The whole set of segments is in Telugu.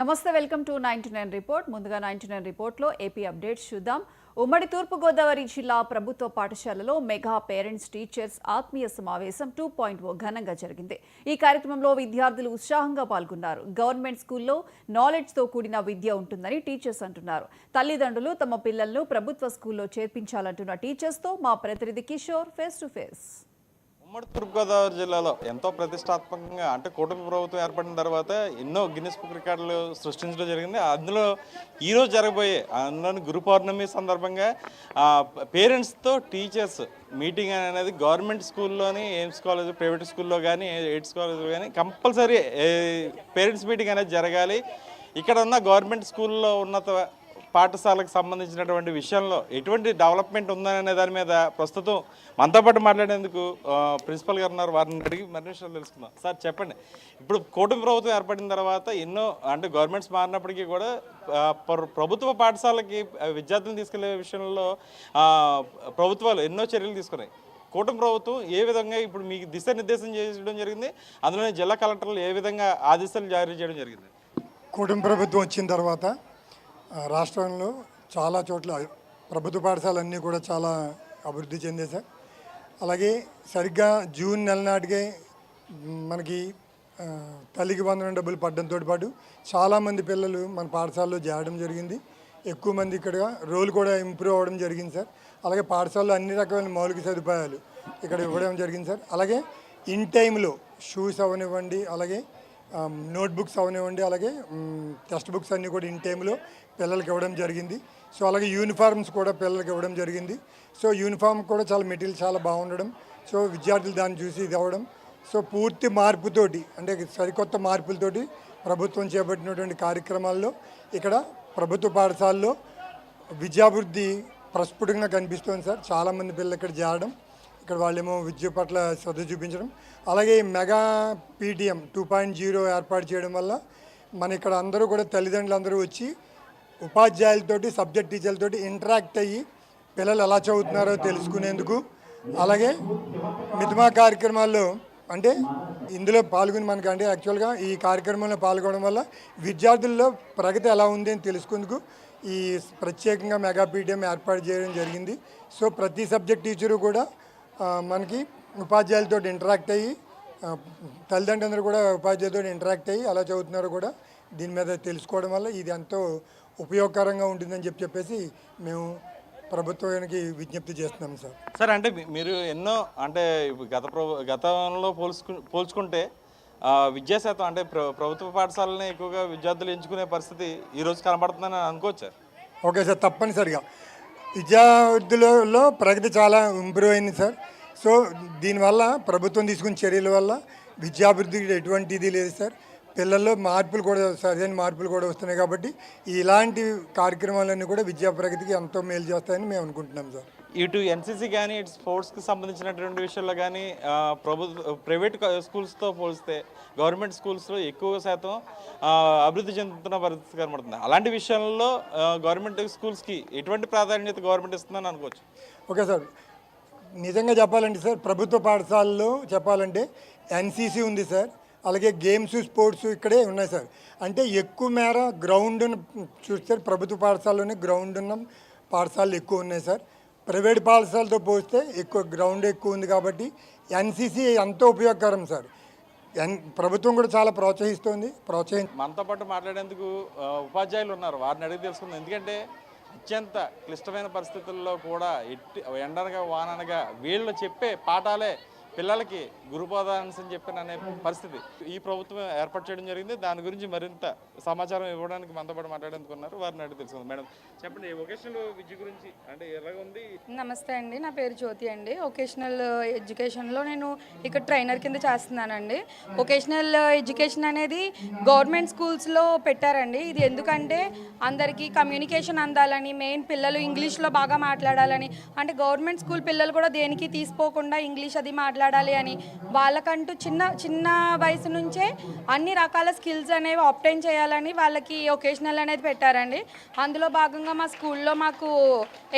నమస్తే, వెల్కమ్ టు 99 రిపోర్ట్. ముందుగా 99 రిపోర్ట్లో ఏపీ అప్డేట్స్ చూద్దాం. ఉమ్మడి తూర్పుగోదావరి జిల్లా ప్రభుత్వ పాఠశాలలో మెగా పేరెంట్స్ టీచర్స్ ఆత్మీయ సమావేశం 2.0 ఘనంగా జరిగింది. ఈ కార్యక్రమంలో విద్యార్థులు ఉత్సాహంగా పాల్గొన్నారు. గవర్నమెంట్ స్కూల్లో నాలెడ్జ్తో కూడిన విద్య ఉంటుందని టీచర్స్ అంటున్నారు. తల్లిదండ్రులు తమ పిల్లలను ప్రభుత్వ స్కూల్లో చేర్పించాలంటున్న టీచర్స్తో మా ప్రతినిధి కిషోర్ ఫేస్ టు ఫేస్. ఉమ్మడి తూర్పుగోదావరి జిల్లాలో ఎంతో ప్రతిష్టాత్మకంగా అంటే కూటమి ప్రభుత్వం ఏర్పడిన తర్వాత ఎన్నో గిన్నిస్ బుక్ రికార్డులు సృష్టించడం జరిగింది. అందులో ఈరోజు జరగబోయే అందులోని గురు పౌర్ణమి సందర్భంగా పేరెంట్స్తో టీచర్స్ మీటింగ్ అనేది గవర్నమెంట్ స్కూల్లోని ఎయిమ్స్ కాలేజ్, ప్రైవేట్ స్కూల్లో కానీ ఎయిడ్స్ కాలేజ్లో కానీ కంపల్సరీ పేరెంట్స్ మీటింగ్ అనేది జరగాలి. ఇక్కడ ఉన్న గవర్నమెంట్ స్కూల్లో ఉన్నత పాఠశాలకు సంబంధించినటువంటి విషయంలో ఎటువంటి డెవలప్మెంట్ ఉందనే దాని మీద ప్రస్తుతం మనతో పాటు మాట్లాడేందుకు ప్రిన్సిపల్ గారు ఉన్నారు. వారిని అడిగి మరిన్ని విషయాలు తెలుసుకుందాం. సార్ చెప్పండి, ఇప్పుడు కూటమి ప్రభుత్వం ఏర్పడిన తర్వాత ఎన్నో అంటే గవర్నమెంట్స్ మారినప్పటికీ కూడా ప్రభుత్వ పాఠశాలకి విద్యార్థులను తీసుకెళ్లే విషయంలో ప్రభుత్వాలు ఎన్నో చర్యలు తీసుకున్నాయి. కూటమి ప్రభుత్వం ఏ విధంగా ఇప్పుడు మీకు దిశానిర్దేశం చేయడం జరిగింది, అందులోనే జిల్లా కలెక్టర్లు ఏ విధంగా ఆదేశాలు జారీ చేయడం జరిగింది? కూటమి ప్రభుత్వం వచ్చిన తర్వాత రాష్ట్రంలో చాలా చోట్ల ప్రభుత్వ పాఠశాలన్నీ కూడా చాలా అభివృద్ధి చెందాయి సార్. అలాగే సరిగ్గా జూన్ నెల నాటికే మనకి తల్లికి వందనం డబ్బులు పడడంతో పాటు చాలామంది పిల్లలు మన పాఠశాలలో చేరడం జరిగింది. ఎక్కువ మంది ఇక్కడ రోల్ కూడా ఇంప్రూవ్ అవ్వడం జరిగింది సార్. అలాగే పాఠశాలలో అన్ని రకమైన మౌలిక సదుపాయాలు ఇక్కడ ఇవ్వడం జరిగింది సార్. అలాగే ఇన్ టైంలో షూస్ అవనివ్వండి, అలాగే నోట్బుక్స్ అవనివ్వండి, అలాగే టెక్స్ట్ బుక్స్ అన్నీ కూడా ఇన్ టైంలో పిల్లలకి ఇవ్వడం జరిగింది. సో అలాగే యూనిఫార్మ్స్ కూడా పిల్లలకి ఇవ్వడం జరిగింది. సో యూనిఫామ్ కూడా చాలా మెటీరియల్ చాలా బాగుండడం, సో విద్యార్థులు దాన్ని చూసి ఇది అవ్వడం, సో పూర్తి మార్పుతోటి అంటే సరికొత్త మార్పులతోటి ప్రభుత్వం చేపట్టినటువంటి కార్యక్రమాల్లో ఇక్కడ ప్రభుత్వ పాఠశాలలో విద్యాభివృద్ధి ప్రస్ఫుటంగా కనిపిస్తుంది సార్. చాలామంది పిల్లలు ఇక్కడ చేరడం, ఇక్కడ వాళ్ళేమో విద్య పట్ల శ్రద్ధ చూపించడం, అలాగే మెగా పీటీఎం 2.0 ఏర్పాటు చేయడం వల్ల మన ఇక్కడ అందరూ కూడా తల్లిదండ్రులు అందరూ వచ్చి ఉపాధ్యాయులతోటి సబ్జెక్ట్ టీచర్లతోటి ఇంటరాక్ట్ అయ్యి పిల్లలు ఎలా చదువుతున్నారో తెలుసుకునేందుకు, అలాగే మిథుమా కార్యక్రమాల్లో అంటే ఇందులో పాల్గొని మనకి అంటే యాక్చువల్గా ఈ కార్యక్రమంలో పాల్గొనడం వల్ల విద్యార్థుల్లో ప్రగతి ఎలా ఉంది అని తెలుసుకుందుకు ఈ ప్రత్యేకంగా మెగా పీటీఎం ఏర్పాటు చేయడం జరిగింది. సో ప్రతి సబ్జెక్ట్ టీచరు కూడా మనకి ఉపాధ్యాయులతో ఇంటరాక్ట్ అయ్యి తల్లిదండ్రులందరూ కూడా ఉపాధ్యాయులతో ఇంటరాక్ట్ అయ్యి ఎలా చదువుతున్నారో కూడా దీని మీద తెలుసుకోవడం వల్ల ఇది ఎంతో ఉపయోగకరంగా ఉంటుందని చెప్పేసి మేము ప్రభుత్వానికి విజ్ఞప్తి చేస్తున్నాం సార్. సార్ అంటే మీరు ఎన్నో అంటే గతంలో పోల్చుకుంటే విద్యాశాతం అంటే ప్రభుత్వ పాఠశాలని ఎక్కువగా విద్యార్థులు ఎంచుకునే పరిస్థితి ఈరోజు కనబడుతుందని అనుకోవచ్చు సార్. ఓకే సార్, తప్పనిసరిగా విద్యార్థులలో ప్రగతి చాలా ఇంప్రూవ్ అయింది సార్. సో దీనివల్ల ప్రభుత్వం తీసుకున్న చర్యల వల్ల విద్యాభివృద్ధికి ఎటువంటి ఇది లేదు సార్. పిల్లల్లో మార్పులు కూడా సరైన మార్పులు కూడా వస్తున్నాయి కాబట్టి ఇలాంటి కార్యక్రమాలన్నీ కూడా విద్యా ప్రగతికి ఎంతో మేలు చేస్తాయని మేము అనుకుంటున్నాం సార్. ఇటు ఎన్సీసీ కానీ ఇటు స్పోర్ట్స్కి సంబంధించినటువంటి విషయాల్లో కానీ ప్రైవేట్ స్కూల్స్తో పోలిస్తే గవర్నమెంట్ స్కూల్స్లో ఎక్కువ శాతం అభివృద్ధి చెందుతున్న పరిస్థితి కనబడుతుంది. అలాంటి విషయాల్లో గవర్నమెంట్ స్కూల్స్కి ఎటువంటి ప్రాధాన్యత గవర్నమెంట్ ఇస్తుందని అనుకోవచ్చు? ఓకే సార్, నిజంగా చెప్పాలంటే సార్ ప్రభుత్వ పాఠశాలలో చెప్పాలంటే ఎన్సీసీ ఉంది సార్, అలాగే గేమ్స్ స్పోర్ట్స్ ఇక్కడే ఉన్నాయి సార్. అంటే ఎక్కువ మేర గ్రౌండ్ చూస్తే ప్రభుత్వ పాఠశాలలోనే గ్రౌండ్ ఉన్న పాఠశాలలు ఎక్కువ ఉన్నాయి సార్. ప్రైవేట్ పాఠశాలతో పోస్తే ఎక్కువ గ్రౌండ్ ఎక్కువ ఉంది కాబట్టి ఎన్సీసీ ఎంతో ఉపయోగకరం సార్. ప్రభుత్వం కూడా చాలా ప్రోత్సహిస్తుంది. మనతో పాటు మాట్లాడేందుకు ఉపాధ్యాయులు ఉన్నారు, వారిని అడిగి తెలుసుకుందాం. ఎందుకంటే అత్యంత క్లిష్టమైన పరిస్థితుల్లో కూడా ఎండనగా వాననగా వీళ్ళు చెప్పే పాఠాలే పిల్లలకి గురుబోధాన్స్ అని చెప్పిన అనే పరిస్థితి ఈ ప్రభుత్వం ఏర్పాటు చేయడం జరిగింది. దాని గురించి మరింత సమాచారం ఇవ్వడానికి మనతో పాటు మాట్లాడేందుకున్నారు, వారిని అడిగి తెలుసుకుందాం. మేడం చెప్పండి, వొకేషనల్ విద్య గురించి అంటే ఎలాగ ఉంది? నమస్తే అండి, నా పేరు జ్యోతి అండి. వొకేషనల్ ఎడ్యుకేషన్లో నేను ఇక్కడ ట్రైనర్ కింద చేస్తున్నానండి. వొకేషనల్ ఎడ్యుకేషన్ అనేది గవర్నమెంట్ స్కూల్స్లో పెట్టారండి. ఇది ఎందుకంటే అందరికీ కమ్యూనికేషన్ అందాలని, మెయిన్ పిల్లలు ఇంగ్లీష్లో బాగా మాట్లాడాలని, అంటే గవర్నమెంట్ స్కూల్ పిల్లలు కూడా దేనికి తీసుకోకుండా ఇంగ్లీష్ అది మాట్లాడాలి అని వాళ్ళకంటూ చిన్న చిన్న వయసు నుంచే అన్ని రకాల స్కిల్స్ అనేవి ఆబ్టైన్ చేయాలని వాళ్ళకి ఒకేషనల్ అనేది పెట్టారండి. అందులో భాగంగా మా స్కూల్లో మాకు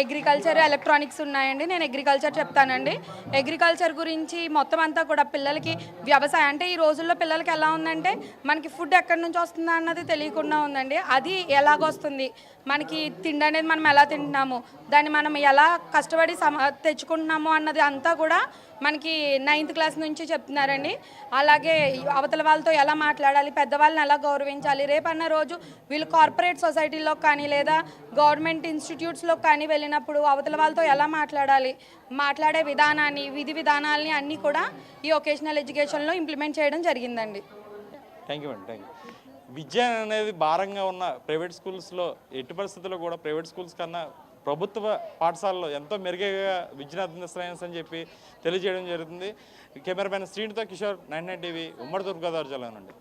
అగ్రికల్చర్, ఎలక్ట్రానిక్స్ ఉన్నాయండి. నేను అగ్రికల్చర్ చెప్తానండి. అగ్రికల్చర్ గురించి మొత్తం అంతా కూడా పిల్లలకి వ్యవసాయం అంటే ఈ రోజుల్లో పిల్లలకి ఎలా ఉందంటే మనకి ఫుడ్ ఎక్కడి నుంచి వస్తుందా అన్నది తెలియకుండా ఉందండి. అది ఎలాగొస్తుంది, మనకి తిండి అనేది మనం ఎలా తింటున్నాము, దాన్ని మనం ఎలా కష్టపడి తెచ్చుకుంటున్నాము అన్నది అంతా కూడా మనకి 9th క్లాస్ నుంచి చెప్తున్నారండి. అలాగే అవతల వాళ్ళతో ఎలా మాట్లాడాలి, పెద్దవాళ్ళని ఎలా గౌరవించాలి, రేపన్న రోజు వీళ్ళు కార్పొరేట్ సొసైటీలో కానీ లేదా గవర్నమెంట్ ఇన్స్టిట్యూట్స్లో కానీ వెళ్ళినప్పుడు అవతల వాళ్ళతో ఎలా మాట్లాడాలి, మాట్లాడే విధానాన్ని, విధి విధానాలని అన్నీ కూడా ఈ వొకేషనల్ ఎడ్యుకేషన్లో ఇంప్లిమెంట్ చేయడం జరిగిందండి. థ్యాంక్ యూ అండి, థ్యాంక్ యూ. విద్య అనేది భారంగా ఉన్న ప్రైవేట్ స్కూల్స్లో ఎట్టి పరిస్థితుల్లో కూడా ప్రైవేట్ స్కూల్స్ కన్నా ప్రభుత్వ పాఠశాలలో ఎంతో మెరుగైన విద్యను అందిస్తున్నాయని అని చెప్పి తెలియజేయడం జరుగుతుంది. కెమెరామెన్ శ్రీనితో కిషోర్, 99 టీవీ, ఉమ్మడి తూర్పుగోదావరి జిల్లా నుండి.